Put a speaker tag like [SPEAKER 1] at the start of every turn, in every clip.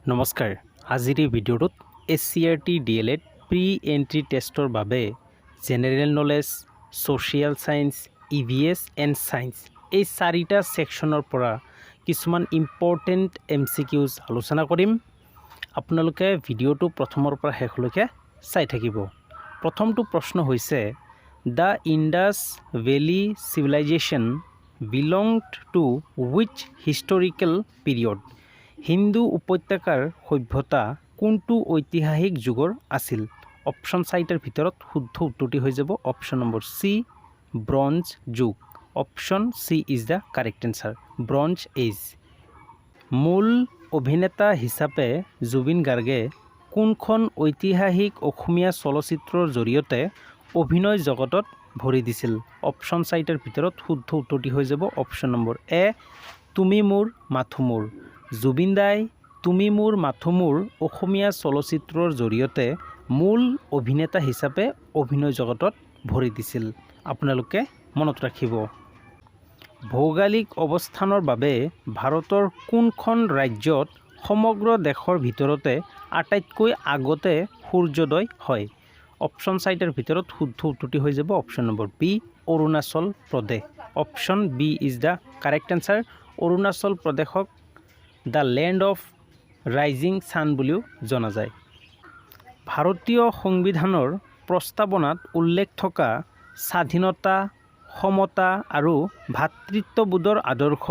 [SPEAKER 1] নমস্কাৰ আজিৰ এই ভিডিঅ'টোত SCRT DLED প্ৰি এন্ট্ৰি টেষ্টৰ বাবে general knowledge social science EVS and science এই চাৰিটা সেকশনৰ পৰা কিছুমান ইম্পৰ্টেন্ট MCQs আলোচনা কৰিম আপোনালোকে ভিডিঅ'টো প্ৰথমৰ পৰা শেষলৈকে চাই থাকিব প্ৰথমটো প্ৰশ্ন হৈছে The Indus Valley Civilization belonged to which historical period Hindu উপত্যকাৰ সভ্যতা কোনটো ঐতিহাসিক যুগৰ আছিল অপচন চাৰিটাৰ ভিতৰত শুদ্ধ উত্তৰটি হৈ যাব অপচন নম্বৰ সি ব্ৰঞ্জ যুগ option C is the correct answer bronze age মূল অভিনেতা হিচাপে জুবিন গাৰ্গে কোনখন ঐতিহাসিক অসমীয়া চলচ্চিত্ৰৰ জৰিয়তে অভিনয় জগতত ভৰি দিছিল অপচন চাৰিটাৰ ভিতৰত শুদ্ধ উত্তৰটি হৈ যাব অপচন নম্বৰ এ তুমি মোৰ মাথো মোৰ জুবিন দাই তুমি মোৰ মাথো মোৰ অসমীয়া চলচ্চিত্ৰৰ জৰিয়তে মূল অভিনেতা হিচাপে অভিনয় জগতত ভৰি দিছিল আপোনালোকে মনত ৰাখিব ভৌগোলিক অৱস্থানৰ বাবে ভাৰতৰ কোনখন ৰাজ্যত সমগ্ৰ দেশৰ ভিতৰতে আটাইতকৈ আগতে সূৰ্যোদয় হয় অপচন চাৰিটাৰ ভিতৰত শুদ্ধ উত্তৰটি হৈ যাব option number B Arunachal Pradesh option B is the correct answer অৰুণাচল প্ৰদেশক the land of rising sun বুলিও জনা যায় ভাৰতীয় সংবিধানৰ প্ৰস্তাৱনাত উল্লেখ থকা স্বাধীনতা সমতা আৰু ভাতৃত্ববোধৰ আদৰ্শ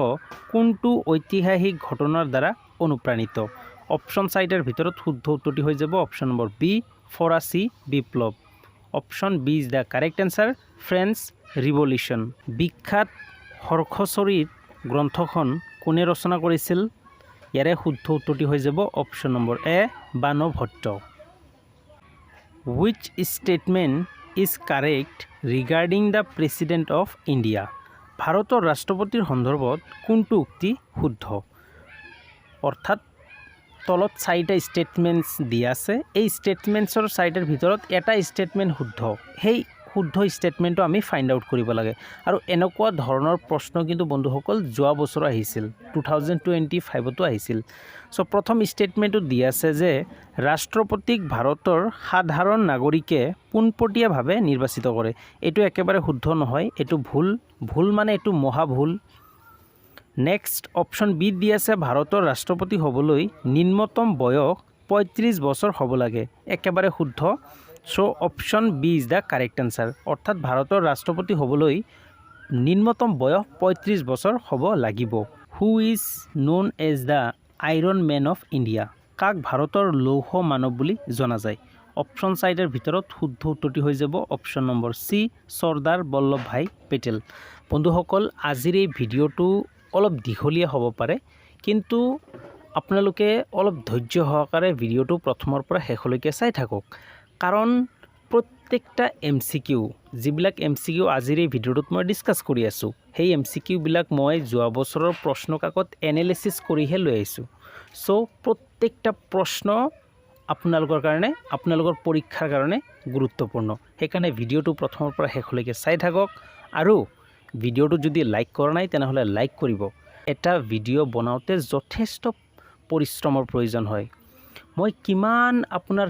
[SPEAKER 1] কোনটো ঐতিহাসিক ঘটনাৰ দ্বাৰা অনুপ্ৰাণিত অপচন চাৰিটাৰ ভিতৰত শুদ্ধ উত্তৰটি হৈ যাব অপচন নম্বৰ বি ফৰাচী বিপ্লৱ option B is the correct answer French revolution বিখ্যাত হৰ্ষচৰিত গ্ৰন্থখন কোনে ৰচনা কৰিছিল ইয়াৰে শুদ্ধ উত্তৰটি হৈ যাব option number A Banabhatta Which statement is correct regarding the President of India? ভাৰতৰ ৰাষ্ট্ৰপতিৰ সন্দৰ্ভত কোনটো উক্তি শুদ্ধ অৰ্থাৎ তলত চাৰিটা ষ্টেটমেণ্টছ দিয়া আছে এই ষ্টেটমেণ্টছৰ চাৰিটাৰ ভিতৰত এটা ষ্টেটমেণ্ট শুদ্ধ সেই শুদ্ধ ষ্টেটমেণ্টটো আমি ফাইণ্ড আউট কৰিব লাগে আৰু এনেকুৱা ধৰণৰ প্ৰশ্ন কিন্তু বন্ধুসকল যোৱা বছৰ আহিছিল 2025তো আহিছিল সো প্ৰথম ষ্টেটমেণ্টটো দিয়া আছে যে ৰাষ্ট্ৰপতিক ভাৰতৰ সাধাৰণ নাগৰিকে পোনপটীয়াভাৱে নিৰ্বাচিত কৰে এইটো একেবাৰে শুদ্ধ নহয় এইটো ভুল মানে এইটো মহা ভুল নেক্সট অপচন বি দি আছে ভাৰতৰ ৰাষ্ট্ৰপতি হ'বলৈ নিম্নতম বয়স 35 বছৰ হ'ব লাগে একেবাৰে শুদ্ধ so option B is the correct answer অৰ্থাৎ ভাৰতৰ ৰাষ্ট্ৰপতি হ'বলৈ নিম্নতম বয়স 35 বছৰ হ'ব লাগিব who is known as the iron man of India কাক ভাৰতৰ লৌহ মানৱ বুলি জনা যায় অপচন চাৰিটাৰ ভিতৰত শুদ্ধ উত্তৰটি হৈ যাব অপচন নম্বৰ সি চৰ্দাৰ বল্লভ ভাই পেটেল বন্ধুসকল আজিৰ এই ভিডিঅ'টো অলপ দীঘলীয়া হ'ব পাৰে কিন্তু আপোনালোকে অলপ ধৈৰ্য সহকাৰে ভিডিঅ'টো প্ৰথমৰ পৰা শেষলৈকে চাই থাকক কাৰণ প্ৰত্যেকটা MCQ যিবিলাক MCQ আজিৰ এই ভিডিঅ'টোত মই ডিছকাছ কৰি আছোঁ সেই MCQ বিলাক মই যোৱা বছৰৰ প্ৰশ্ন কাকত এনালাইচিছ কৰিহে লৈ আহিছোঁ সো প্ৰত্যেকটা প্ৰশ্ন আপোনালোকৰ কাৰণে আপোনালোকৰ পৰীক্ষাৰ কাৰণে গুৰুত্বপূৰ্ণ সেইকাৰণে ভিডিঅ'টো প্ৰথমৰ পৰা শেষলৈকে চাই থাকক আৰু ভিডিঅ'টো যদি লাইক কৰা নাই তেনেহ'লে লাইক কৰিব এটা ভিডিঅ' বনাওঁতে যথেষ্ট পৰিশ্ৰমৰ প্ৰয়োজন হয় মই কিমান আপোনাৰ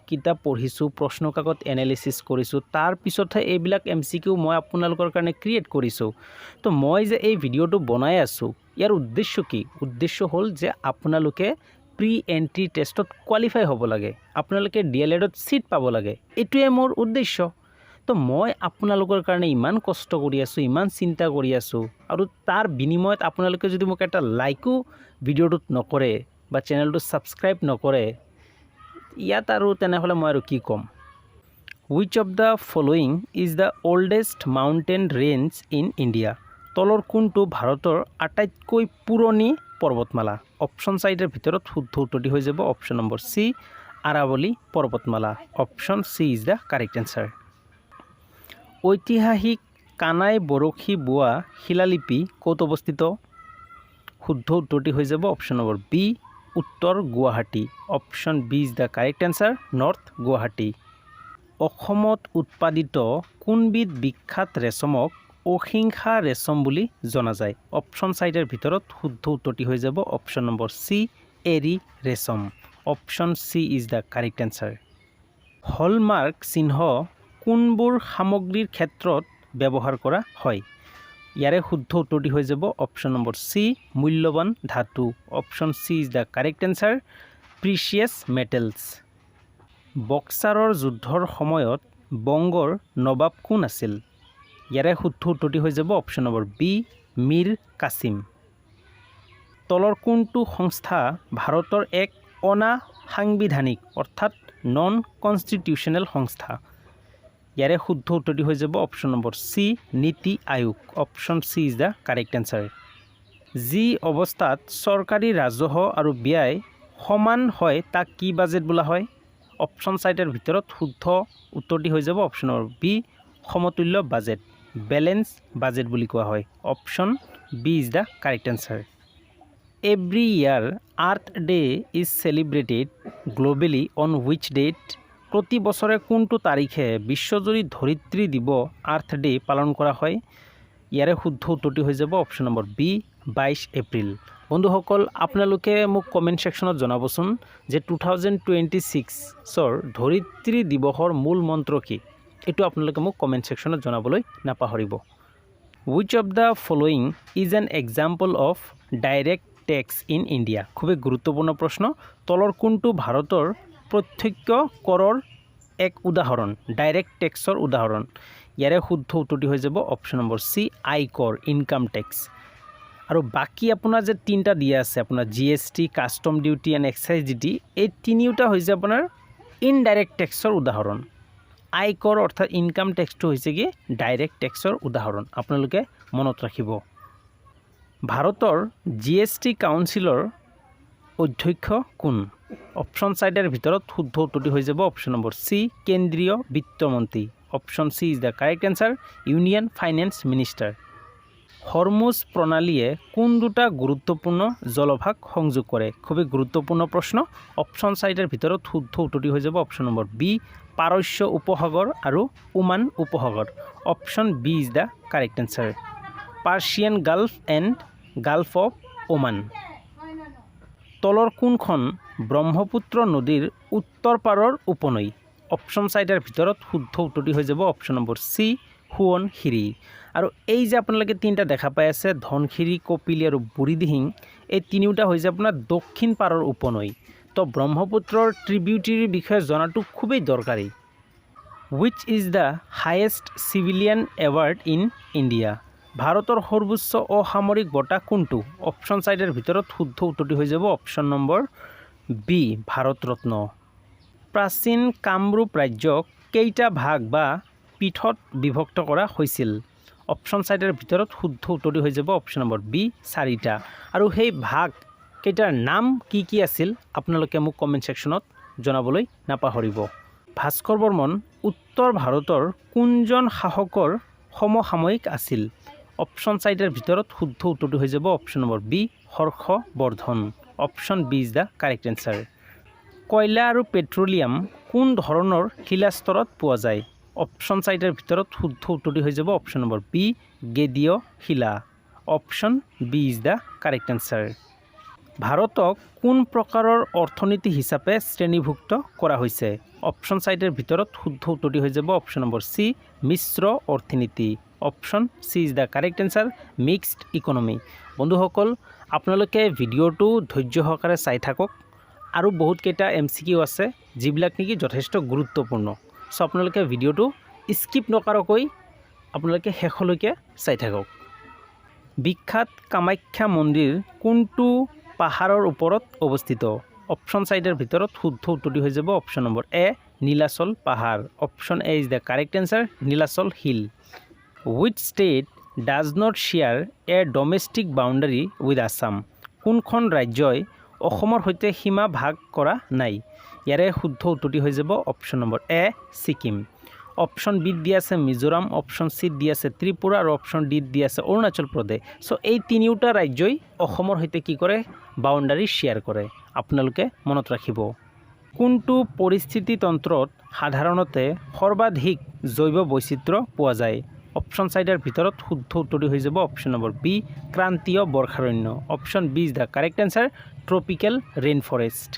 [SPEAKER 1] কিতাপ পঢ়িছোঁ প্ৰশ্ন কাকত এনালাইচিছ কৰিছোঁ তাৰ পিছতহে এইবিলাক MCQ মই আপোনালোকৰ কাৰণে ক্ৰিয়েট কৰিছোঁ তো মই যে এই ভিডিঅ'টো বনাই আছোঁ ইয়াৰ উদ্দেশ্য কি উদ্দেশ্য হ'ল যে আপোনালোকে প্ৰি এন্ট্ৰি টেষ্টত কোৱালিফাই হ'ব লাগে আপোনালোকে DLEDত সিট পাব লাগে এইটোৱে মোৰ উদ্দেশ্য তো মই আপোনালোকৰ কাৰণে ইমান কষ্ট কৰি আছোঁ ইমান চিন্তা কৰি আছোঁ আৰু তাৰ বিনিময়ত আপোনালোকে যদি মোক এটা লাইকো ভিডিঅ'টোত নকৰে বা চেনেলটো ছাবস্ক্ৰাইব নকৰে ইয়াত আৰু তেনেহ'লে মই আৰু কি ক'ম Which of the following is the oldest mountain range in India তলৰ কোনটো ভাৰতৰ আটাইতকৈ পুৰণি পৰ্বতমালা অপচন চাৰিটাৰ ভিতৰত শুদ্ধ উত্তৰটি হৈ যাব অপচন নম্বৰ সি আৰাৱলী পৰ্বতমালা option C is the correct answer ঐতিহাসিক কানাই বৰশী বোৱা শিলালিপি ক'ত অৱস্থিত শুদ্ধ উত্তৰটি হৈ যাব অপচন নম্বৰ বি উত্তৰ Guwahati option B is the correct answer north Guwahati অসমত উৎপাদিত কোনবিধ বিখ্যাত ৰেচমক অহিংসা ৰেচম বুলি জনা যায় অপচন চাৰিটাৰ ভিতৰত শুদ্ধ উত্তৰটি হৈ যাব অপচন নম্বৰ সি এৰী ৰেচম option C is the correct answer hallmark চিহ্ন কোনবোৰ সামগ্ৰীৰ ক্ষেত্ৰত ব্যৱহাৰ কৰা হয় ইয়াৰে শুদ্ধ উত্তৰটি হৈ যাব অপশ্যন নম্বৰ চি মূল্যৱান ধাতু option C is the correct answer precious metals বক্সাৰৰ যুদ্ধৰ সময়ত বংগৰ নবাব কোন আছিল ইয়াৰে শুদ্ধ উত্তৰটি হৈ যাব অপশ্যন নম্বৰ বি মীৰ কাছিম তলৰ কোনটো সংস্থা ভাৰতৰ এক অনাসাংবিধানিক অৰ্থাৎ নন কনষ্টিটিউশ্যনেল সংস্থা ইয়াৰে শুদ্ধ উত্তৰটি হৈ যাব অপশ্যন নম্বৰ চি নীতি আয়োগ option C is the correct answer যি অৱস্থাত চৰকাৰী ৰাজহ আৰু ব্যয় সমান হয় তাক কি বাজেট বোলা হয় অপশ্যন চাৰিটাৰ ভিতৰত শুদ্ধ উত্তৰটি হৈ যাব অপশ্যন নম্বৰ বি সমতুল্য বাজেট বেলেন্স বাজেট বুলি কোৱা হয় option B is the correct answer every year earth day is celebrated globally on which date প্ৰতি বছৰে কোনটো তাৰিখে বিশ্বজুৰি ধৰিত্ৰী দিব আৰ্থ ডে পালন কৰা হয় ইয়াৰে শুদ্ধ উত্তৰটি হৈ যাব অপশ্যন নম্বৰ বি 22 এপ্ৰিল বন্ধুসকল আপোনালোকে মোক কমেণ্ট ছেকশ্যনত জনাবচোন যে 2026ৰ ধৰিত্ৰী দিৱসৰ মূল মন্ত্ৰ কি এইটো আপোনালোকে মোক কমেণ্ট ছেকশ্যনত জনাবলৈ নাপাহৰিব which of the following is an example of direct tax in India খুবেই গুৰুত্বপূৰ্ণ প্ৰশ্ন তলৰ কোনটো ভাৰতৰ প্ৰত্যক্ষ কৰৰ এক উদাহৰণ ডাইৰেক্ট টেক্সৰ উদাহৰণ ইয়াৰে শুদ্ধ উত্তৰটি হৈ যাব অপশ্যন নম্বৰ চি আয়কৰ ইনকাম টেক্স আৰু বাকী আপোনাৰ যে তিনিটা দিয়া আছে আপোনাৰ GST custom duty and excise duty এই তিনিওটা হৈছে আপোনাৰ ইনডাইৰেক্ট টেক্সৰ উদাহৰণ আয়কৰ অৰ্থাৎ ইনকাম টেক্সটো হৈছে কি ডাইৰেক্ট টেক্সৰ উদাহৰণ আপোনালোকে মনত ৰাখিব ভাৰতৰ GST কাউন্সিলৰ অধ্যক্ষ কোন অপশ্যন চাৰিটাৰ ভিতৰত শুদ্ধ উত্তৰটি হৈ যাব অপশ্যন নম্বৰ চি কেন্দ্ৰীয় বিত্তমন্ত্ৰী option C is the correct answer union finance minister Hormuz প্ৰণালীয়ে কোন দুটা গুৰুত্বপূৰ্ণ জলভাগ সংযোগ কৰে খুবেই গুৰুত্বপূৰ্ণ প্ৰশ্ন অপশ্যন চাৰিটাৰ ভিতৰত শুদ্ধ উত্তৰটি হৈ যাব অপশ্যন নম্বৰ বি পাৰস্য উপসাগৰ আৰু ওমান উপসাগৰ option B is the correct answer Persian gulf and gulf of Oman তলৰ কোনখন ব্ৰহ্মপুত্ৰ নদীৰ উত্তৰ পাৰৰ উপনৈ অপশ্যন চাৰিটাৰ ভিতৰত শুদ্ধ উত্তৰটি হৈ যাব অপশ্যন নম্বৰ চি সোৱণশিৰি আৰু এই যে আপোনালোকে তিনিটা দেখা পাই আছে ধনশিৰি কপিলী আৰু বুঢ়ীদিহিং এই তিনিওটা হৈছে আপোনাৰ দক্ষিণ পাৰৰ উপনৈ তো ব্ৰহ্মপুত্ৰৰ ট্ৰিবিউটাৰীৰ বিষয়ে জনাটো খুবেই দৰকাৰী which is the highest civilian award in India ভাৰতৰ সৰ্বোচ্চ অসামৰিক বঁটা কোনটো অপশ্যন চাৰিটাৰ ভিতৰত শুদ্ধ উত্তৰটি হৈ যাব option number B Bharat Ratna প্ৰাচীন কামৰূপ ৰাজ্যক কেইটা ভাগ বা পীঠত বিভক্ত কৰা হৈছিল অপশ্যন চাৰিটাৰ ভিতৰত শুদ্ধ উত্তৰটি হৈ যাব অপশ্যন নম্বৰ বি 4টা আৰু সেই ভাগ কেইটাৰ নাম কি কি আছিল আপোনালোকে মোক কমেণ্ট ছেকশ্যনত জনাবলৈ নাপাহৰিব ভাস্কৰ বৰ্মন উত্তৰ ভাৰতৰ কোনজন শাসকৰ সমসাময়িক আছিল অপশ্যন চাৰিটাৰ ভিতৰত শুদ্ধ উত্তৰটি হৈ যাব option number B Harshavardhana option B is the correct answer কয়লা আৰু পেট্ৰলিয়াম কোন ধৰণৰ শিলাস্তৰত পোৱা যায় অপশ্যন চাৰিটাৰ ভিতৰত শুদ্ধ উত্তৰটি হৈ যাব অপশ্যন নম্বৰ বি গেদীয় শিলা option B is the correct answer ভাৰতক কোন প্ৰকাৰৰ অৰ্থনীতি হিচাপে শ্ৰেণীভুক্ত কৰা হৈছে অপশ্যন চাৰিটাৰ ভিতৰত শুদ্ধ উত্তৰটি হৈ যাব অপশ্যন নম্বৰ চি মিশ্ৰ অৰ্থনীতি option C is the correct answer mixed economy বন্ধুসকল আপোনালোকে ভিডিঅ'টো ধৈৰ্য সহকাৰে চাই থাকক আৰু বহুতকেইটা MCQ আছে যিবিলাক নেকি যথেষ্ট গুৰুত্বপূৰ্ণ চ' আপোনালোকে ভিডিঅ'টো স্কিপ নকৰাকৈ আপোনালোকে শেষলৈকে চাই থাকক বিখ্যাত কামাখ্যা মন্দিৰ কোনটো পাহাৰৰ ওপৰত অৱস্থিত অপশ্যন চাৰিটাৰ ভিতৰত শুদ্ধ উত্তৰটি হৈ যাব অপশ্যন নম্বৰ এ নীলাচল পাহাৰ option A is the correct answer Nilachal hill which state does not share a domestic boundary with Assam কোনখন ৰাজ্যই অসমৰ সৈতে সীমা ভাগ কৰা নাই ইয়াৰে শুদ্ধ উত্তৰটি হৈ যাব অপশ্যন নম্বৰ এ ছিকিম অপশ্যন বিত দিয়া আছে মিজোৰাম অপশ্যন চিত দিয়া আছে ত্ৰিপুৰা আৰু অপশ্যন ডিত দিয়া আছে অৰুণাচল প্ৰদেশ চ' এই তিনিওটা ৰাজ্যই অসমৰ সৈতে কি কৰে বাউণ্ডাৰী শ্বেয়াৰ কৰে আপোনালোকে মনত ৰাখিব কোনটো পৰিস্থিতি তন্ত্ৰত সাধাৰণতে সৰ্বাধিক জৈৱ বৈচিত্ৰ্য পোৱা যায় অপশ্যন চাৰিটাৰ ভিতৰত শুদ্ধ উত্তৰটি হৈ যাব অপশ্যন নম্বৰ বি ক্ৰান্তীয় বৰ্ষাৰণ্য option B is the correct answer tropical rain forest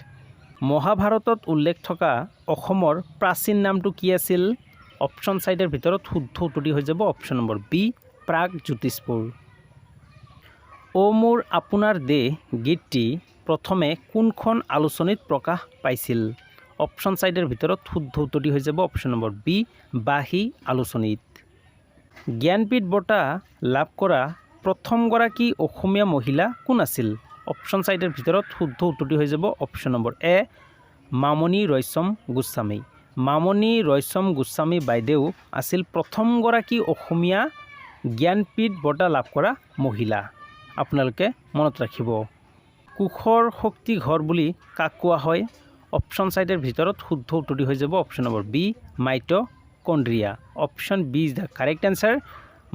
[SPEAKER 1] মহাভাৰতত উল্লেখ থকা অসমৰ প্ৰাচীন নামটো কি আছিল অপশ্যন চাৰিটাৰ ভিতৰত শুদ্ধ উত্তৰটি হৈ যাব অপশ্যন নম্বৰ বি প্ৰাগজ্যোতিষপুৰ অ মোৰ আপোনাৰ দেশ গীতটি প্ৰথমে কোনখন আলোচনীত প্ৰকাশ পাইছিল অপশ্যন চাৰিটাৰ ভিতৰত শুদ্ধ উত্তৰটি হৈ যাব অপশ্যন নম্বৰ বি বাঁহী আলোচনীত জ্ঞানপীঠ বঁটা লাভ কৰা প্ৰথমগৰাকী অসমীয়া মহিলা কোন আছিল অপশ্যন চাৰিটাৰ ভিতৰত শুদ্ধ উত্তৰটি হৈ যাব অপশ্যন নম্বৰ এ মামণি ৰয়ছম গোস্বামী মামণি ৰয়ছম গোস্বামী বাইদেউ আছিল প্ৰথমগৰাকী অসমীয়া জ্ঞানপীঠ বঁটা লাভ কৰা মহিলা আপোনালোকে মনত ৰাখিব কোষৰ শক্তি ঘৰ বুলি কাক কোৱা হয় অপশ্যন চাৰিটাৰ ভিতৰত শুদ্ধ উত্তৰটি হৈ যাব option number B mitochondria option B is the correct answer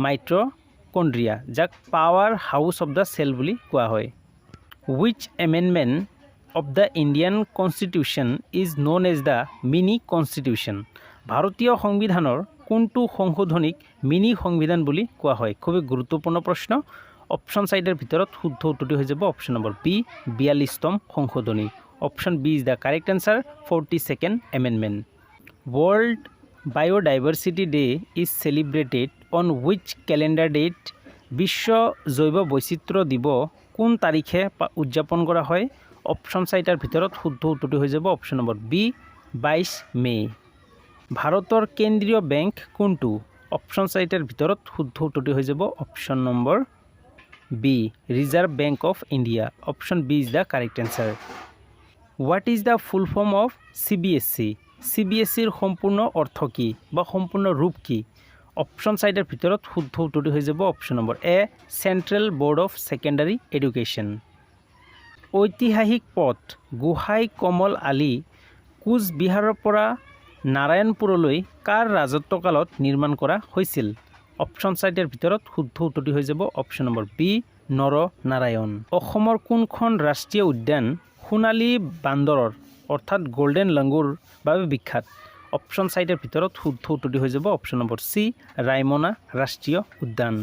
[SPEAKER 1] mitochondria যাক power house of the cell বুলি কোৱা হয় which amendment of the Indian Constitution is known as the mini constitution ভাৰতীয় সংবিধানৰ কোনটো সংশোধনীক মিনি সংবিধান বুলি কোৱা হয় খুবই গুৰুত্বপূৰ্ণ প্ৰশ্ন অপশ্যন চাৰিটাৰ ভিতৰত শুদ্ধ উত্তৰটি হৈ যাব অপশ্যন নম্বৰ বি 42তম সংশোধনী option B is the correct answer 42nd amendment World Biodiversity Day is celebrated on which calendar date বিশ্ব জৈৱ বৈচিত্ৰ্য দিৱস কোন তাৰিখে উদযাপন কৰা হয় অপশ্যন চাৰিটাৰ ভিতৰত শুদ্ধ উত্তৰটি হৈ যাব অপশ্যন নম্বৰ বি 22 মে ভাৰতৰ কেন্দ্ৰীয় বেংক কোনটো অপশ্যন চাৰিটাৰ ভিতৰত শুদ্ধ উত্তৰটি হৈ যাব option number B Reserve Bank of India option B is the correct answer what is the full form of CBSEৰ সম্পূৰ্ণ অৰ্থ কি বা সম্পূৰ্ণ ৰূপ কি অপশ্যন চাৰিটাৰ ভিতৰত শুদ্ধ উত্তৰটি হৈ যাব option number A central board of secondary education ঐতিহাসিক পথ গোহাঁই কমল আলি কোচবিহাৰৰ পৰা নাৰায়ণপুৰলৈ কাৰ ৰাজত্বকালত নিৰ্মাণ কৰা হৈছিল অপশ্যন চাৰিটাৰ ভিতৰত শুদ্ধ উত্তৰটি হৈ যাব অপশ্যন নম্বৰ বি নৰনাৰায়ণ অসমৰ কোনখন ৰাষ্ট্ৰীয় উদ্যান সোণালী বান্দৰৰ অৰ্থাৎ গোল্ডেন লাংগুৰ বাবে বিখ্যাত অপশ্যন চাৰিটাৰ ভিতৰত শুদ্ধ উত্তৰটি হৈ যাব অপশ্যন নম্বৰ চি ৰায়মনা ৰাষ্ট্ৰীয় উদ্যান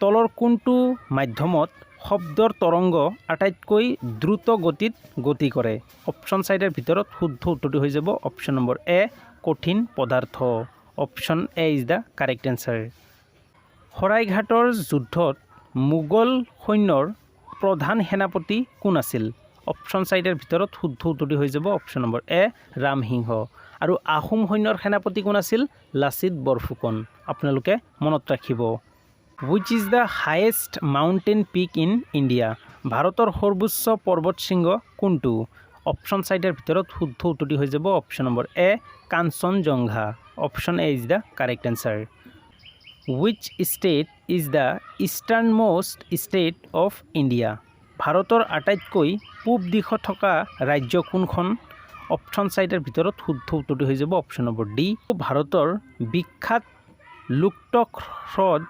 [SPEAKER 1] তলৰ কোনটো মাধ্যমত শব্দৰ তৰংগ আটাইতকৈ দ্ৰুত গতিত গতি কৰে অপশ্যন চাৰিটাৰ ভিতৰত শুদ্ধ উত্তৰটি হৈ যাব অপশ্যন নম্বৰ এ কঠিন পদাৰ্থ option A is the correct answer শৰাইঘাটৰ যুদ্ধত মোগল সৈন্যৰ প্ৰধান সেনাপতি কোন আছিল অপশ্যন চাৰিটাৰ ভিতৰত শুদ্ধ উত্তৰটি হৈ যাব অপশ্যন নম্বৰ এ ৰামসিংহ আৰু আহোম সৈন্যৰ সেনাপতি কোন আছিল লাচিত বৰফুকন আপোনালোকে মনত ৰাখিব which is the highest mountain peak in India ভাৰতৰ সৰ্বোচ্চ পৰ্বত শৃংগ কোনটো অপশ্যন চাৰিটাৰ ভিতৰত শুদ্ধ উত্তৰটি হৈ যাব option number A Kanchenjunga option A is the correct answer which state is the easternmost state of India ভাৰতৰ আটাইতকৈ পূব দিশত থকা ৰাজ্য কোনখন অপশ্যন চাৰিটাৰ ভিতৰত শুদ্ধ উত্তৰটি হৈ যাব অপশ্যন নম্বৰ ডি ভাৰতৰ বিখ্যাত লোকটক হ্ৰদ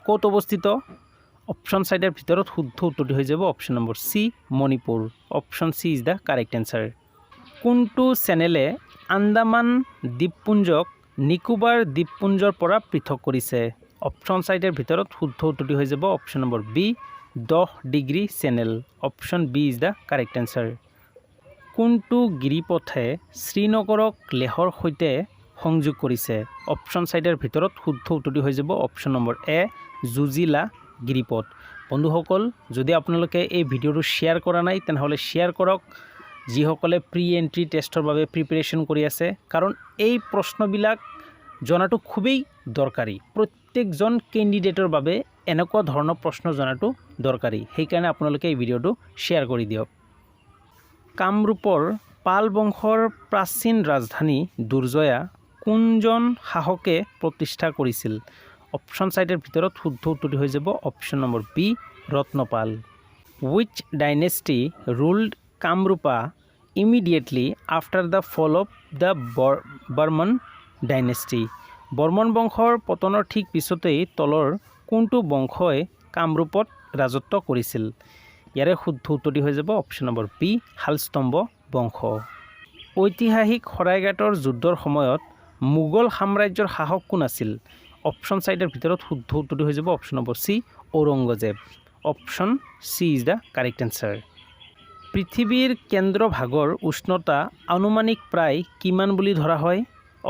[SPEAKER 1] ক'ত অৱস্থিত অপশ্যন চাৰিটাৰ ভিতৰত শুদ্ধ উত্তৰটি হৈ যাব option number C Manipur option C is the correct answer কোনটো চেনেলে আন্দামান দ্বীপপুঞ্জক নিকোবাৰ দ্বীপপুঞ্জৰ পৰা পৃথক কৰিছে অপশ্যন চাৰিটাৰ ভিতৰত শুদ্ধ উত্তৰটি হৈ যাব option number B 10 degree channel option B is the correct answer কোনটো গিৰিপথে শ্ৰীনগৰক লেহৰ সৈতে সংযোগ কৰিছে অপশ্যন চাৰিটাৰ ভিতৰত শুদ্ধ উত্তৰটি হৈ যাব অপশ্যন নম্বৰ এ জুজিলা গিৰিপথ বন্ধুসকল যদি আপোনালোকে এই ভিডিঅ'টো শ্বেয়াৰ কৰা নাই তেনেহ'লে শ্বেয়াৰ কৰক যিসকলে প্ৰি এণ্ট্ৰি টেষ্টৰ বাবে প্ৰিপেৰেশ্যন কৰি আছে কাৰণ এই প্ৰশ্নবিলাক জনাটো খুবেই দৰকাৰী প্ৰত্যেকজন কেণ্ডিডেটৰ বাবে এনেকুৱা ধৰণৰ প্ৰশ্ন জনাটো দৰকাৰী সেইকাৰণে আপোনালোকে এই ভিডিঅ'টো শ্বেয়াৰ কৰি দিয়ক কামৰূপৰ পাল বংশৰ প্ৰাচীন ৰাজধানী দুৰ্জয়া কোনজন শাসকে প্ৰতিষ্ঠা কৰিছিল অপশ্যন চাৰিটাৰ ভিতৰত শুদ্ধ উত্তৰটি হৈ যাব option number B Ratnapal which dynasty ruled Kamarupa immediately after the fall of the Burman dynasty Burman বংশৰ পতনৰ ঠিক পিছতেই তলৰ কোনটো বংশই কামৰূপত ৰাজত্ব কৰিছিল ইয়াৰে শুদ্ধ উত্তৰটি হৈ যাব অপশ্যন নম্বৰ বি শালস্তম্ভ বংশ ঐতিহাসিক শৰাইঘাটৰ যুদ্ধৰ সময়ত মোগল সাম্ৰাজ্যৰ শাসক কোন আছিল অপশ্যন চাৰিটাৰ ভিতৰত শুদ্ধ উত্তৰটো হৈ যাব option number C Aurangzeb. Option C is the correct answer. পৃথিৱীৰ কেন্দ্ৰভাগৰ উষ্ণতা আনুমানিক প্ৰায় কিমান বুলি ধৰা হয়?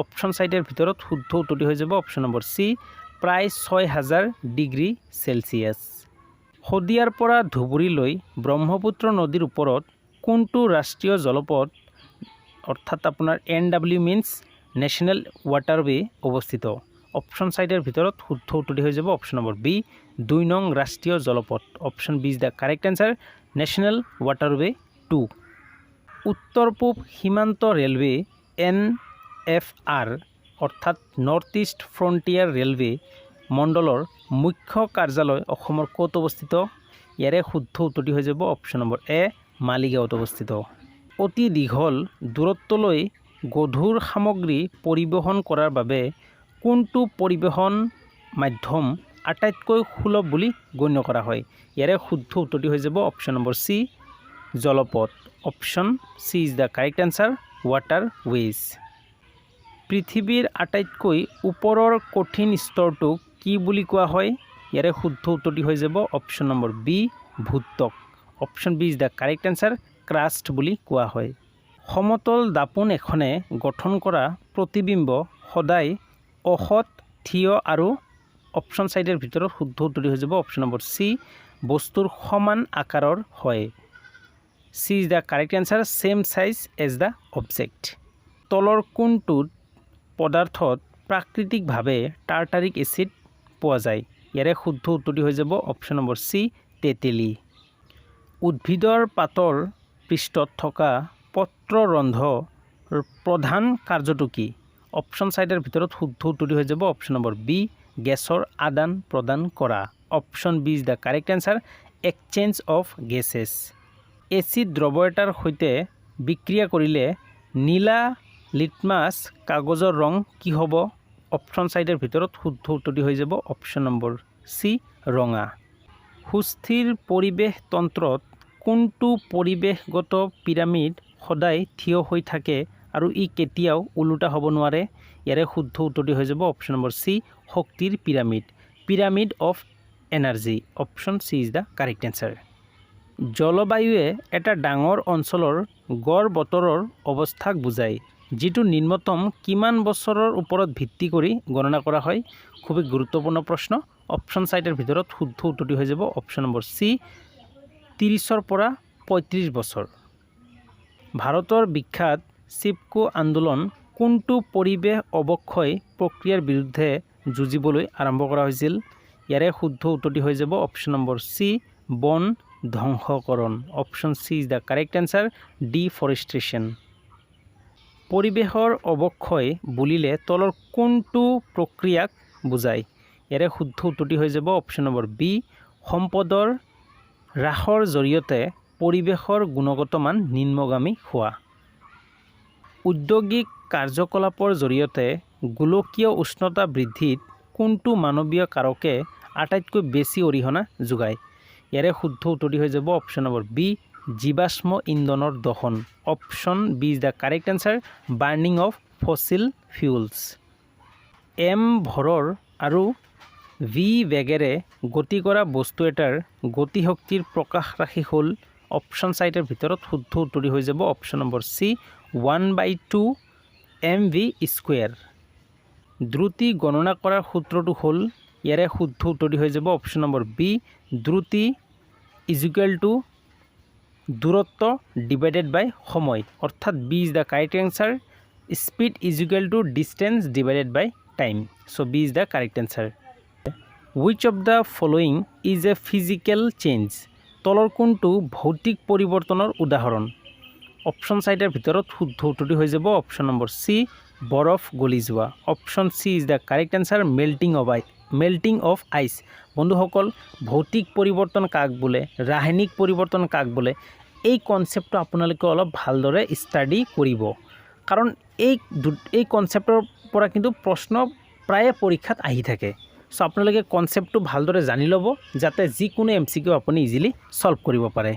[SPEAKER 1] অপশ্যন চাৰিটাৰ ভিতৰত শুদ্ধ উত্তৰটো হৈ যাব অপশ্যন নম্বৰ চি প্ৰায় 6000 ডিগ্ৰী চেলচিয়াছ। শদিয়াৰ পৰা ধুবুৰীলৈ ব্ৰহ্মপুত্ৰ নদীৰ ওপৰত কোনটো ৰাষ্ট্ৰীয় জলপথ অৰ্থাৎ আপোনাৰ NW মিনছ নেশ্যনেল ৱাটাৰৱে অৱস্থিত? অপশ্যন চাৰিটাৰ ভিতৰত শুদ্ধ উত্তৰটো হৈ যাব অপশ্যন নম্বৰ বি 2 নং ৰাষ্ট্ৰীয় জলপথ। Option B is the correct answer national waterway 2। উত্তৰ পূব সীমান্ত ৰেলৱে NFR অৰ্থাৎ নৰ্থ ইষ্ট ফ্ৰণ্টিয়াৰ ৰেলৱে মণ্ডলৰ মুখ্য কাৰ্যালয় অসমৰ ক'ত অৱস্থিত? ইয়াৰে শুদ্ধ উত্তৰটি হৈ যাব অপশ্যন নম্বৰ এ মালিগাঁৱত অৱস্থিত। অতি দীঘল দূৰত্বলৈ গধুৰ সামগ্ৰী পৰিবহণ কৰাৰ বাবে কোনটো পৰিবহণ মাধ্যম আটাইতকৈ সুলভ বুলি গণ্য কৰা হয়? ইয়াৰে শুদ্ধ উত্তৰটি হৈ যাব অপশ্যন নম্বৰ চি জলপথ। Option C is the correct answer waterways. পৃথিৱীৰ আটাইতকৈ ওপৰৰ কঠিন স্তৰটোক কি বুলি কোৱা হয়? ইয়াৰে শুদ্ধ উত্তৰটি হৈ যাব অপশ্যন নম্বৰ বি ভূত্বক। Option B is the correct answer crust বুলি কোৱা হয়। সমতল দাপোন এখনে গঠন কৰা প্ৰতিবিম্ব সদায় অসৎ থিয় আৰু অপশ্যন চাৰিটাৰ ভিতৰত শুদ্ধ উত্তৰটি হৈ যাব অপশ্যন নম্বৰ চি বস্তুৰ সমান আকাৰৰ হয়। C is the correct answer same size as the object. তলৰ কোনটোত পদাৰ্থত প্ৰাকৃতিকভাৱে টাৰ্টাৰিক এচিড পোৱা যায়? ইয়াৰে শুদ্ধ উত্তৰটি হৈ যাব অপশ্যন নম্বৰ চি তেতেলী। উদ্ভিদৰ পাতৰ পৃষ্ঠত থকা পত্ৰৰন্ধ্ৰৰ প্ৰধান কাৰ্যটো কি? অপশ্যন চাৰিটাৰ ভিতৰত শুদ্ধ উত্তৰটি হৈ যাব অপশ্যন নম্বৰ বি গেছৰ আদান প্ৰদান কৰা। Option B is the correct answer exchange of gases. Acid দ্ৰৱ এটাৰ সৈতে বিক্ৰিয়া কৰিলে নীলা লিটমাছ কাগজৰ ৰং কি হ'ব? অপশ্যন চাৰিটাৰ ভিতৰত শুদ্ধ উত্তৰটি হৈ যাব অপশ্যন নম্বৰ চি ৰঙা। সুস্থিৰ পৰিৱেশ তন্ত্ৰত কোনটো পৰিৱেশগত পিৰামিড সদায় থিয় হৈ থাকে আৰু ই কেতিয়াও ওলোটা হ'ব নোৱাৰে? ইয়াৰে শুদ্ধ উত্তৰটি হৈ যাব অপশ্যন নম্বৰ চি শক্তিৰ pyramid pyramid of energy. Option C is the correct answer. জলবায়ুৱে এটা ডাঙৰ অঞ্চলৰ গড় বতৰৰ অৱস্থাক বুজায় যিটো নিম্নতম কিমান বছৰৰ ওপৰত ভিত্তি কৰি গণনা কৰা হয়? খুবেই গুৰুত্বপূৰ্ণ প্ৰশ্ন। অপশ্যন চাৰিটাৰ ভিতৰত শুদ্ধ উত্তৰটি হৈ যাব অপশ্যন নম্বৰ চি 30ৰ পৰা 35 বছৰ। ভাৰতৰ বিখ্যাত চিপকো আন্দোলন কোনটো পৰিৱেশ অৱক্ষয় প্ৰক্ৰিয়াৰ বিৰুদ্ধে যুঁজিবলৈ আৰম্ভ কৰা হৈছিল? ইয়াৰে শুদ্ধ উত্তৰটি হৈ যাব অপশ্যন নম্বৰ চি বন ধ্বংসকৰণ। Option C is the correct answer deforestation. পৰিৱেশৰ অৱক্ষয় বুলিলে তলৰ কোনটো প্ৰক্ৰিয়াক বুজায়? ইয়াৰে শুদ্ধ উত্তৰটি হৈ যাব অপশ্যন নম্বৰ বি সম্পদৰ হ্ৰাসৰ জৰিয়তে পৰিৱেশৰ গুণগত মান নিম্নগামী হোৱা। ঔদ্যোগিক কাৰ্যকলাপৰ জৰিয়তে গোলকীয় উষ্ণতা বৃদ্ধিত কোনটো মানৱীয় কাৰকে আটাইতকৈ বেছি অৰিহণা যোগায়? ইয়াৰে শুদ্ধ উত্তৰটি হৈ যাব অপশ্যন নম্বৰ বি জীৱাশ্ম ইন্ধনৰ দহন। Option B is the correct answer burning of fossil fuels. M ভৰৰ আৰু ভি বেগেৰে গতি কৰা বস্তু এটাৰ গতিশক্তিৰ প্ৰকাশ ৰাশি হ'ল? অপশ্যন চাৰিটাৰ ভিতৰত শুদ্ধ উত্তৰটি হৈ যাব অপশ্যন নম্বৰ চি 1/2 mv²। দ্ৰুতি গণনা কৰাৰ সূত্ৰটো হ'ল? ইয়াৰে শুদ্ধ উত্তৰটি হৈ যাব অপশ্যন নম্বৰ বি দ্ৰুতি ইজুকেল টু দূৰত্ব ডিভাইডেড বাই সময় অৰ্থাৎ B is the correct answer speed equal to distance divided by time. So' B is the correct answer. Which of the following is a physical change? তলৰ কোনটো ভৌতিক পৰিৱৰ্তনৰ উদাহৰণ? Option চাৰিটাৰ ভিতৰত শুদ্ধ উত্তৰটি হৈ যাব অপশ্যন নম্বৰ চি বৰফ গলি যোৱা। Option C is the correct answer melting of ice. বন্ধুসকল ভৌতিক পৰিৱৰ্তন কাক বোলে ৰাসায়নিক পৰিৱৰ্তন কাক বোলে এই কনচেপ্টটো আপোনালোকে অলপ ভালদৰে ষ্টাডি কৰিব কাৰণ এই কনচেপ্টৰ পৰা কিন্তু প্ৰশ্ন প্ৰায়ে পৰীক্ষাত আহি থাকে। চ' আপোনালোকে কনচেপ্টটো ভালদৰে জানি ল'ব যাতে যিকোনো MCQ আপুনি ইজিলি সলভ কৰিব পাৰে।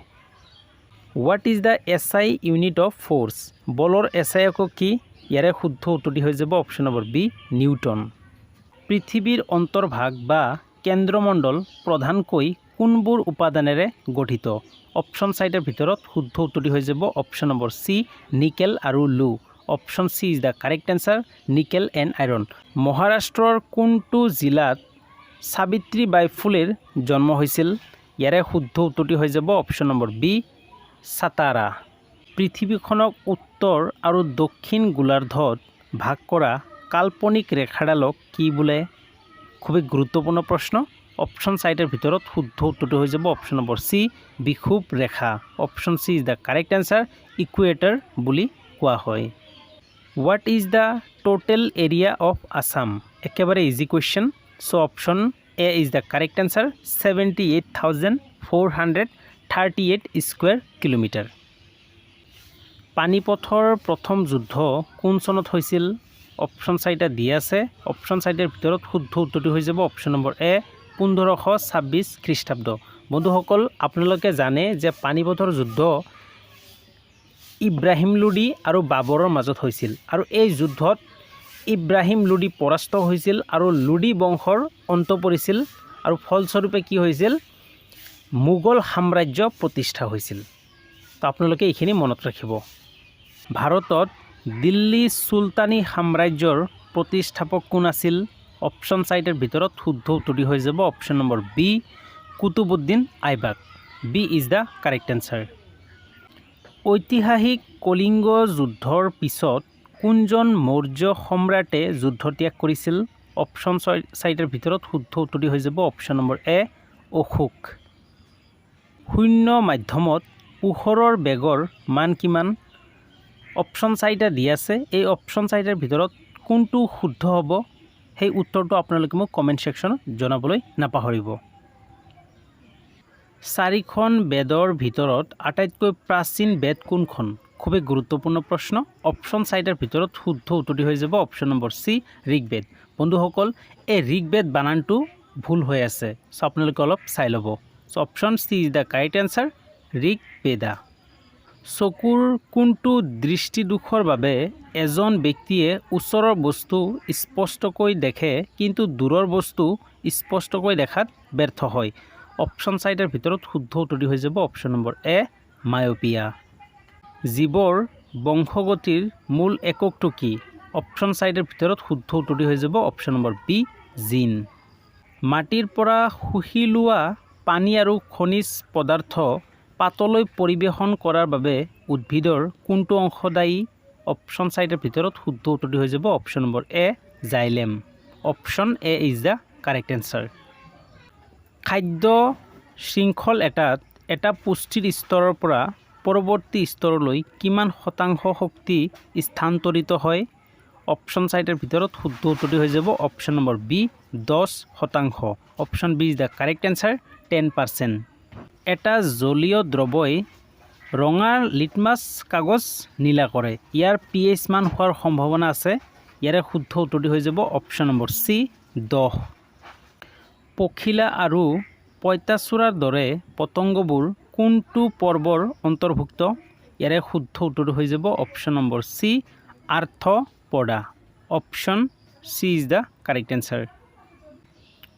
[SPEAKER 1] What is the SI unit of force? বলৰ SI আকৌ কি? ইয়াৰে শুদ্ধ উত্তৰটি হৈ যাব অপশ্যন নম্বৰ বি নিউটন। পৃথিৱীৰ অন্তৰ্ভাগ বা কেন্দ্ৰমণ্ডল প্ৰধানকৈ কোনবোৰ উপাদানেৰে গঠিত? অপশ্যন চাৰিটাৰ ভিতৰত শুদ্ধ উত্তৰটি হৈ যাব অপশ্যন নম্বৰ চি নিকেল আৰু লু। Option C is the correct answer nickel and iron. মহাৰাষ্ট্ৰৰ কোনটো জিলাত সাবিত্ৰী বাই ফুলেৰ জন্ম হৈছিল? ইয়াৰে শুদ্ধ উত্তৰটি হৈ যাব অপশ্যন নম্বৰ বি সাতাৰা। পৃথিৱীখনক উত্তৰ আৰু দক্ষিণ গোলাৰ্ধত ভাগ কৰা কাল্পনিক ৰেখাডালক কি বোলে? খুবেই গুৰুত্বপূৰ্ণ প্ৰশ্ন। অপশ্যন চাৰিটাৰ ভিতৰত শুদ্ধ উত্তৰটো হৈ যাব অপশ্যন নম্বৰ চি বিষুৱ ৰেখা। Option C is the correct answer equator বুলি কোৱা হয়। What is the total area of Assam? একেবাৰে easy question. So' option A is the correct answer 78,438 square kilometre. পানীপথৰ প্ৰথম যুদ্ধ কোন চনত হৈছিল? অপশ্যন চাৰিটা দিয়া আছে। অপশ্যন চাৰিটাৰ ভিতৰত শুদ্ধ উত্তৰটো হৈ যাব অপশ্যন নম্বৰ এ 1526 খ্ৰীষ্টাব্দ। বন্ধুসকল, আপোনালোকে জানে যে পানীপথৰ যুদ্ধ ইব্ৰাহিম লোডি আৰু বাবৰৰ মাজত হৈছিল আৰু এই যুদ্ধত ইব্ৰাহিম লোডি পৰাস্ত হৈছিল আৰু লোডি বংশৰ অন্ত পৰিছিল আৰু ফলস্বৰূপে কি হৈছিল? মোগল সাম্ৰাজ্য প্ৰতিষ্ঠা হৈছিল। তো আপোনালোকে এইখিনি মনত ৰাখিব। ভাৰতত দিল্লী চুলতানী সাম্ৰাজ্যৰ প্ৰতিষ্ঠাপক কোন আছিল? অপশ্যন চাৰিটাৰ ভিতৰত শুদ্ধ উত্তৰটি হৈ যাব option number B Qutubuddin Aibak. B is the correct answer. ঐতিহাসিক কলিংগ যুদ্ধৰ পিছত কোনজন মৌৰ্য সম্ৰাটে যুদ্ধ ত্যাগ কৰিছিল? অপশ্যন চাৰিটাৰ ভিতৰত শুদ্ধ উত্তৰটি হৈ যাব অপশ্যন নম্বৰ এ অশোক। শূন্য মাধ্যমত পোহৰৰ বেগৰ মান কিমান? অপশ্যন চাৰিটা দিয়া আছে। এই অপশ্যন চাৰিটাৰ ভিতৰত কোনটো শুদ্ধ হ'ব সেই উত্তৰটো আপোনালোকে মোক কমেণ্ট ছেকশ্যনত জনাবলৈ নাপাহৰিব। চাৰিখন বেদৰ ভিতৰত আটাইতকৈ প্ৰাচীন বেদ কোনখন? খুবেই গুৰুত্বপূৰ্ণ প্ৰশ্ন। অপশ্যন চাৰিটাৰ ভিতৰত শুদ্ধ উত্তৰটি হৈ যাব অপশ্যন নম্বৰ চি ঋগ্বেদ। বন্ধুসকল, এই ঋগ্বেদ বানানটো ভুল হৈ আছে, চ' আপোনালোকে অলপ চাই ল'ব। So' option C is the correct answer Rigveda. চকুৰ কোনটো দৃষ্টিদোষৰ বাবে এজন ব্যক্তিয়ে ওচৰৰ বস্তু স্পষ্টকৈ দেখে কিন্তু দূৰৰ বস্তু স্পষ্টকৈ দেখাত ব্যৰ্থ হয়? অপশ্যন চাৰিটাৰ ভিতৰত শুদ্ধ উত্তৰটি হৈ যাব অপশ্যন নম্বৰ এ মায়োপিয়া। জীৱৰ বংশগতিৰ মূল এককটো কি? অপশ্যন চাৰিটাৰ ভিতৰত শুদ্ধ উত্তৰটি হৈ যাব অপশ্যন নম্বৰ বি জিন। মাটিৰ পৰা শুহি লোৱা পানী আৰু খনিজ পদাৰ্থ পাতলৈ পৰিৱেশন কৰাৰ বাবে উদ্ভিদৰ কোনটো অংশ দায়ী? অপশ্যন চাৰিটাৰ ভিতৰত শুদ্ধ উত্তৰটি হৈ যাব option number A xylem. Option A is the correct answer. খাদ্য শৃংখল এটাত এটা পুষ্টিৰ স্তৰৰ পৰা পৰৱৰ্তী স্তৰলৈ কিমান শতাংশ শক্তি স্থানান্তৰিত হয়? অপশ্যন চাৰিটাৰ ভিতৰত শুদ্ধ উত্তৰটি হৈ যাব option number B 10%। Option B is the correct answer 10%। এটা জলীয় দ্ৰৱই ৰঙা লিটমাছ কাগজ নীলা কৰে। ইয়াৰ pH মান হোৱাৰ সম্ভাৱনা আছে। ইয়াৰে শুদ্ধ উত্তৰটি হৈ যাব অপশ্যন নম্বৰ চি 10। পখিলা আৰু পঁইতাচোৰাৰ দৰে পতংগবোৰ কোনটো পৰ্বৰ অন্তৰ্ভুক্ত? ইয়াৰে শুদ্ধ উত্তৰটো হৈ যাব option number C arthropoda. Option C is the correct answer.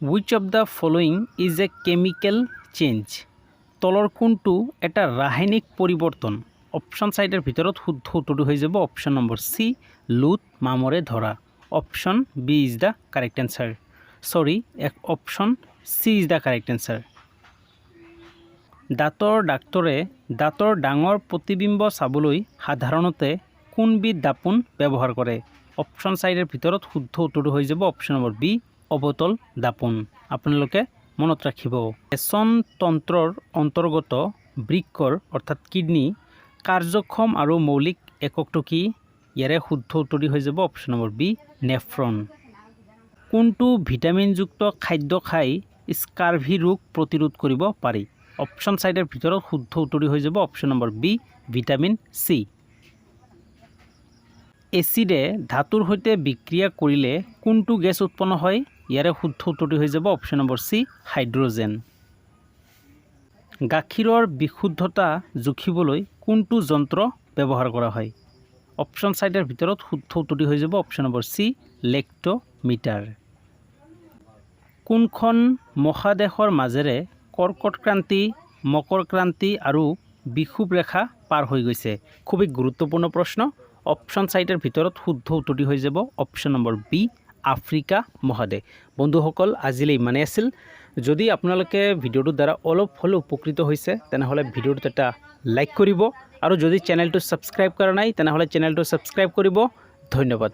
[SPEAKER 1] Which of the following is a chemical change? তলৰ কোনটো এটা ৰাসায়নিক পৰিৱৰ্তন? অপশ্যন চাৰিটাৰ ভিতৰত শুদ্ধ উত্তৰটো হৈ যাব অপশ্যন নম্বৰ চি লুট মামৰে ধৰা। Option B is the correct answer. Option C is the correct answer. দাঁতৰ ডাক্তৰে দাঁতৰ ডাঙৰ প্ৰতিবিম্ব চাবলৈ সাধাৰণতে কোনবিধ দাপোন ব্যৱহাৰ কৰে? অপশ্যন চাৰিটাৰ ভিতৰত শুদ্ধ উত্তৰটো হৈ যাব অপশ্যন নম্বৰ বি অৱতল দাপোন। আপোনালোকে মনত ৰাখিব। পেচন তন্ত্ৰৰ অন্তৰ্গত বৃক্কৰ অৰ্থাৎ কিডনী কাৰ্যক্ষম আৰু মৌলিক এককটো কি? ইয়াৰে শুদ্ধ উত্তৰটি হৈ যাব অপশ্যন নম্বৰ বি নেফ্ৰন। কোনটো ভিটামিনযুক্ত খাদ্য খাই স্কাৰ্ভি ৰোগ প্ৰতিৰোধ কৰিব পাৰি? অপশ্যন চাৰিটাৰ ভিতৰত শুদ্ধ উত্তৰটি হৈ যাব option number B vitamin C. এচিডে ধাতুৰ সৈতে বিক্ৰিয়া কৰিলে কোনটো গেছ উৎপন্ন হয়? ইয়াৰে শুদ্ধ উত্তৰটি হৈ যাব অপশ্যন নম্বৰ চি হাইড্ৰজেন। গাখীৰৰ বিশুদ্ধতা জুখিবলৈ কোনটো যন্ত্ৰ ব্যৱহাৰ কৰা হয়? অপশ্যন চাৰিটাৰ ভিতৰত শুদ্ধ উত্তৰটি হৈ যাব অপশ্যন নম্বৰ চি লেক্টোমিটাৰ। কোনখন মহাদেশৰ মাজেৰে কৰ্কট ক্ৰান্তি, মকৰ ক্ৰান্তি আৰু বিষুৱ ৰেখা পাৰ হৈ গৈছে? খুবেই গুৰুত্বপূৰ্ণ প্ৰশ্ন। অপশ্যন 4ৰ ভিতৰত শুদ্ধ উত্তৰটি হৈ যাব অপশ্যন নম্বৰ বি, আফ্ৰিকা মহাদেশ। বন্ধুসকল, আজিলৈ ইমানেই আছিল। যদি আপোনালোকে ভিডিঅ'টোৰ দ্বাৰা অলপ হ'লেও উপকৃত হৈছে তেনেহ'লে ভিডিঅ'টোত এটা লাইক কৰিব আৰু যদি চেনেলটো ছাবস্ক্ৰাইব কৰা নাই তেনেহ'লে চেনেলটো ছাবস্ক্ৰাইব কৰিব। ধন্যবাদ।